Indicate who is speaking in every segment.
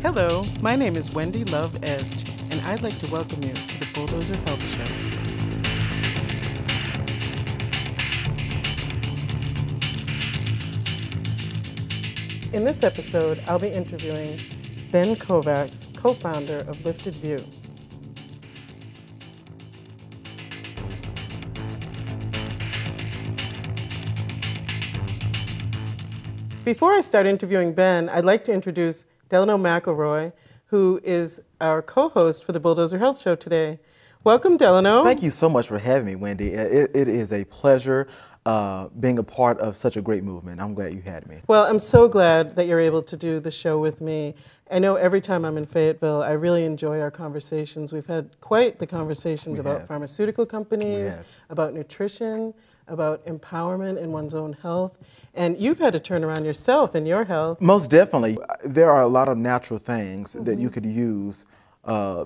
Speaker 1: Hello, my name is Wendy Love Edge, and I'd like to welcome you to the Bulldozer Health Show. In this episode, I'll be interviewing Ben Kovacs, co-founder of Lifted View. Before I start interviewing Ben, I'd like to introduce Delano Macelroy, who is our co-host for the Bulldozer Health Show today. Welcome, Delano.
Speaker 2: Thank you so much for having me, Wendy. It is a pleasure being a part of such a great movement. I'm glad you had me.
Speaker 1: Well, I'm so glad that you're able to do the show with me. I know every time I'm in Fayetteville, I really enjoy our conversations. We've had quite the conversations about pharmaceutical companies, about nutrition, about empowerment in one's own health. And you've had to turn around yourself in your health.
Speaker 2: Most definitely. There are a lot of natural things that you could use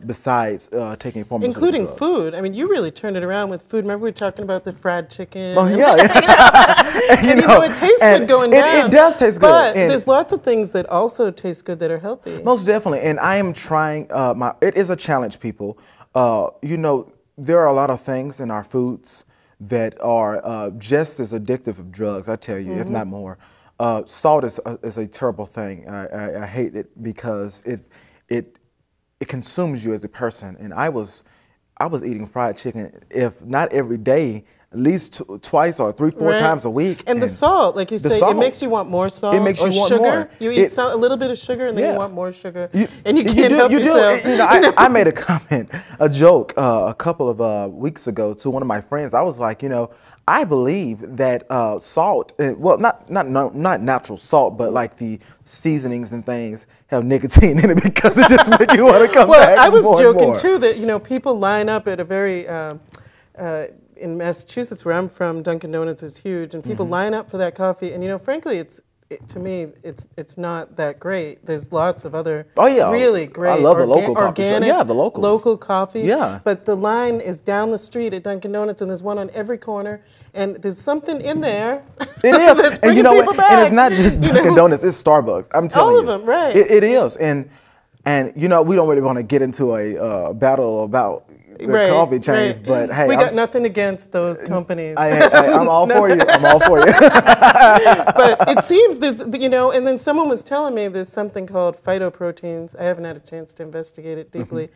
Speaker 2: besides taking pharmaceutical
Speaker 1: including
Speaker 2: drugs.
Speaker 1: Food. I mean, you really turned it around with food. Remember we were talking about the fried chicken?
Speaker 2: Oh, yeah.
Speaker 1: And you know, it tastes good going down.
Speaker 2: It does taste good.
Speaker 1: But there's lots of things that also taste good that are healthy.
Speaker 2: Most definitely. And I am trying, it is a challenge, people. You know, there are a lot of things in our foods that are just as addictive as drugs, I tell you, if not more. Salt is a terrible thing. I hate it because it consumes you as a person. And I was eating fried chicken, if not every day, at least twice or three, four times a week.
Speaker 1: And the salt, like you say, it makes you want more salt.
Speaker 2: It makes you want
Speaker 1: sugar.
Speaker 2: more.
Speaker 1: You eat a little bit of sugar and then you want more sugar. And you can't help yourself.
Speaker 2: You know, I made a comment, a joke, a couple of weeks ago to one of my friends. I was like, you know, I believe that salt, well, not natural salt, but like the seasonings and things have nicotine in it because it just makes you want to come back.
Speaker 1: Well, I was joking too that, you know, people line up at a very, in Massachusetts where I'm from, Dunkin' Donuts is huge, and people line up for that coffee. And, you know, frankly, to me, it's not that great. There's lots of other really great
Speaker 2: I love the local
Speaker 1: organic,
Speaker 2: coffee. Yeah, the locals.
Speaker 1: Local coffee.
Speaker 2: Yeah.
Speaker 1: But the line is down the street at Dunkin' Donuts, and there's one on every corner, and there's something in there.
Speaker 2: It is.
Speaker 1: That's
Speaker 2: And you know
Speaker 1: people
Speaker 2: what?
Speaker 1: back,
Speaker 2: And it's not just Dunkin' Donuts, it's Starbucks. I'm telling you.
Speaker 1: All of them, right.
Speaker 2: It is. And you know, we don't really want to get into a battle about the coffee chains, but hey,
Speaker 1: we got nothing against those companies.
Speaker 2: I'm all for you. I'm all for you.
Speaker 1: But it seems there's, you know, and then someone was telling me there's something called phytoproteins. I haven't had a chance to investigate it deeply.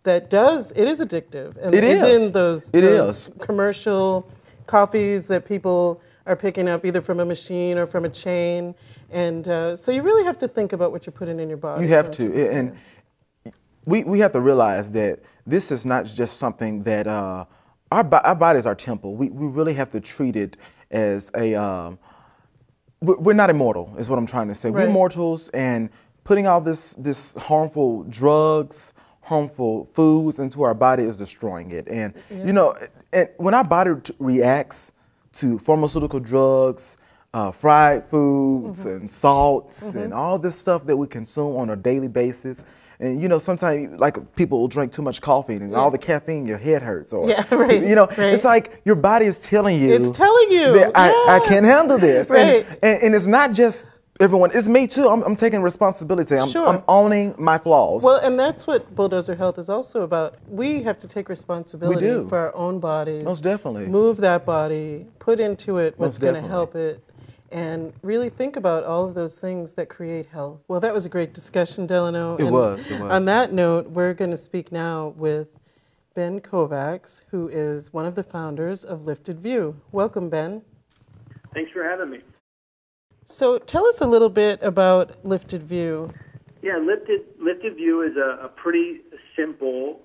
Speaker 1: It is addictive. And it's in those commercial coffees that people are picking up either from a machine or from a chain. And so you really have to think about what you're putting in your body.
Speaker 2: You have to. And we have to realize that this is not just something that our bodies are temple. We really have to treat it as a, we're not immortal is what I'm trying to say. We're mortals, and putting all this harmful drugs, harmful foods into our body is destroying it. And you know, when our body reacts to pharmaceutical drugs, fried foods and salts and all this stuff that we consume on a daily basis. And you know, sometimes like people will drink too much coffee and all the caffeine, your head hurts. Or you know, it's like your body is telling you.
Speaker 1: It's telling you
Speaker 2: that I can't handle this.
Speaker 1: Right.
Speaker 2: And it's not just everyone. It's me too. I'm taking responsibility. I'm owning my flaws.
Speaker 1: Well, and that's what Bulldozer Health is also about. We have to take responsibility for our own bodies.
Speaker 2: Most definitely.
Speaker 1: Move that body, put into it what's going to help it, and really think about all of those things that create health. Well, that was a great discussion, Delano.
Speaker 2: It was.
Speaker 1: On that note, we're going to speak now with Ben Kovacs, who is one of the founders of Lifted View. Welcome, Ben.
Speaker 3: Thanks for having me.
Speaker 1: So tell us a little bit about Lifted View.
Speaker 3: Yeah, Lifted View is a pretty simple,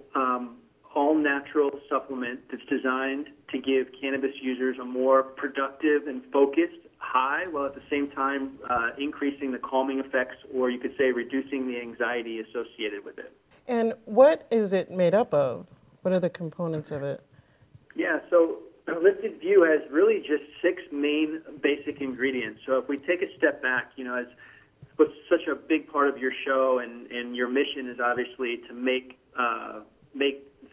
Speaker 3: all-natural supplement that's designed to give cannabis users a more productive and focused high, while at the same time increasing the calming effects, or you could say reducing the anxiety associated with it.
Speaker 1: And what is it made up of? What are the components of it?
Speaker 3: Yeah, so Lifted View has really just 6 main basic ingredients. So if we take a step back, you know, as what's such a big part of your show and your mission is obviously to make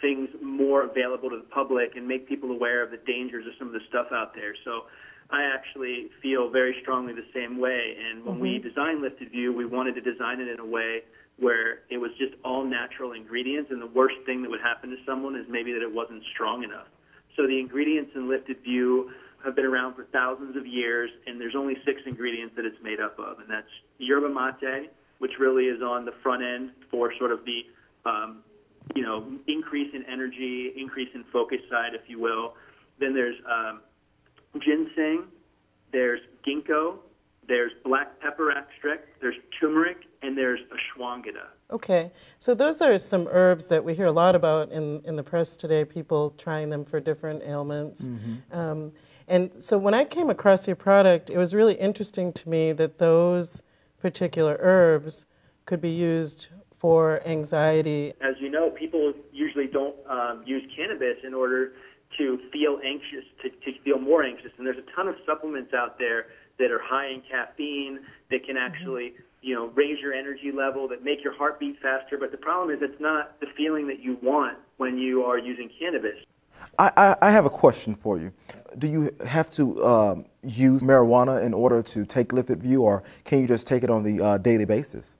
Speaker 3: things more available to the public and make people aware of the dangers of some of the stuff out there. So I actually feel very strongly the same way. And when we designed Lifted View, we wanted to design it in a way where it was just all natural ingredients, and the worst thing that would happen to someone is maybe that it wasn't strong enough. So the ingredients in Lifted View have been around for thousands of years, and there's only 6 ingredients that it's made up of, and that's yerba mate, which really is on the front end for sort of the increase in energy, increase in focus side, if you will. Then there's ginseng, there's ginkgo, there's black pepper extract, there's turmeric, and there's ashwagandha.
Speaker 1: Okay, so those are some herbs that we hear a lot about in the press today, people trying them for different ailments. Mm-hmm. And so when I came across your product, it was really interesting to me that those particular herbs could be used for anxiety.
Speaker 3: As you know, people usually don't use cannabis in order to feel anxious, to feel more anxious. And there's a ton of supplements out there that are high in caffeine that can actually, raise your energy level, that make your heart beat faster. But the problem is it's not the feeling that you want when you are using cannabis.
Speaker 2: I have a question for you. Do you have to use marijuana in order to take Lifted View, or can you just take it on the daily basis?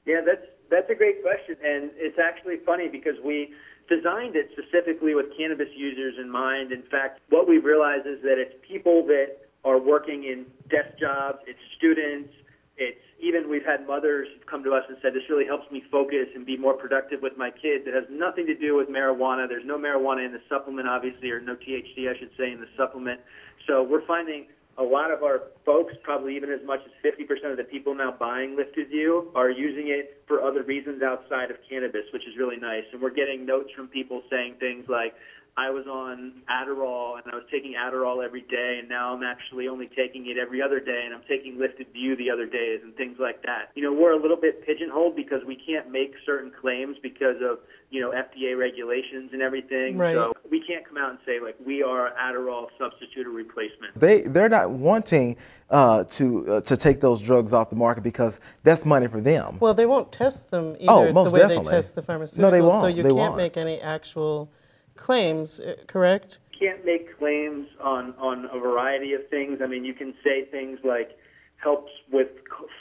Speaker 3: Yeah, that's a great question, and it's actually funny because we designed it specifically with cannabis users in mind. In fact, what we've realized is that it's people that are working in desk jobs, it's students, it's even we've had mothers come to us and said, this really helps me focus and be more productive with my kids. It has nothing to do with marijuana. There's no marijuana in the supplement, obviously, or no THC, I should say, in the supplement. So we're finding a lot of our folks, probably even as much as 50% of the people now buying Lifted View, are using it for other reasons outside of cannabis, which is really nice. And we're getting notes from people saying things like, I was on Adderall, and I was taking Adderall every day, and now I'm actually only taking it every other day, and I'm taking Lifted View the other days, and things like that. We're a little bit pigeonholed because we can't make certain claims because of, FDA regulations and everything.
Speaker 1: Right.
Speaker 3: So we can't come out and say, we are Adderall substitute or replacement.
Speaker 2: They're not wanting to take those drugs off the market because that's money for them.
Speaker 1: Well, they won't test them either
Speaker 2: most
Speaker 1: the way
Speaker 2: definitely.
Speaker 1: they test the pharmaceuticals.
Speaker 2: No, they won't.
Speaker 1: So you
Speaker 2: They
Speaker 1: can't
Speaker 2: won't.
Speaker 1: make any actual claims, correct?
Speaker 3: You can't make claims on a variety of things. I mean, you can say things like helps with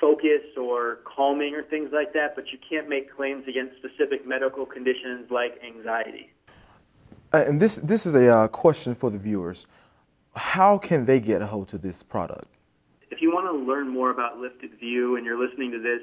Speaker 3: focus or calming or things like that, but you can't make claims against specific medical conditions like anxiety.
Speaker 2: And this is a question for the viewers. How can they get a hold of this product?
Speaker 3: If you want to learn more about Lifted View and you're listening to this,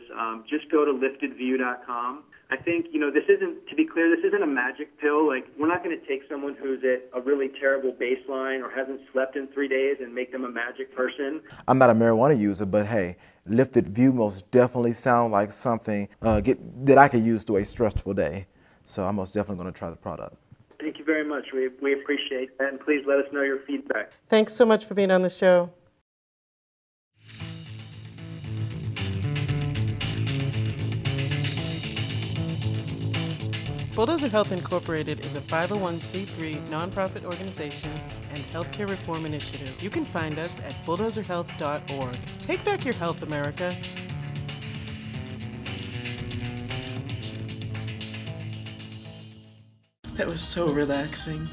Speaker 3: just go to liftedview.com. I think, this isn't, to be clear, this isn't a magic pill. We're not going to take someone who's at a really terrible baseline or hasn't slept in 3 days and make them a magic person.
Speaker 2: I'm not a marijuana user, but hey, Lifted View most definitely sounds like something that I could use through a stressful day. So I'm most definitely going to try the product.
Speaker 3: Thank you very much. We appreciate that, and please let us know your feedback.
Speaker 1: Thanks so much for being on the show. Bulldozer Health Incorporated is a 501c3 nonprofit organization and healthcare reform initiative. You can find us at bulldozerhealth.org. Take back your health, America. That was so relaxing.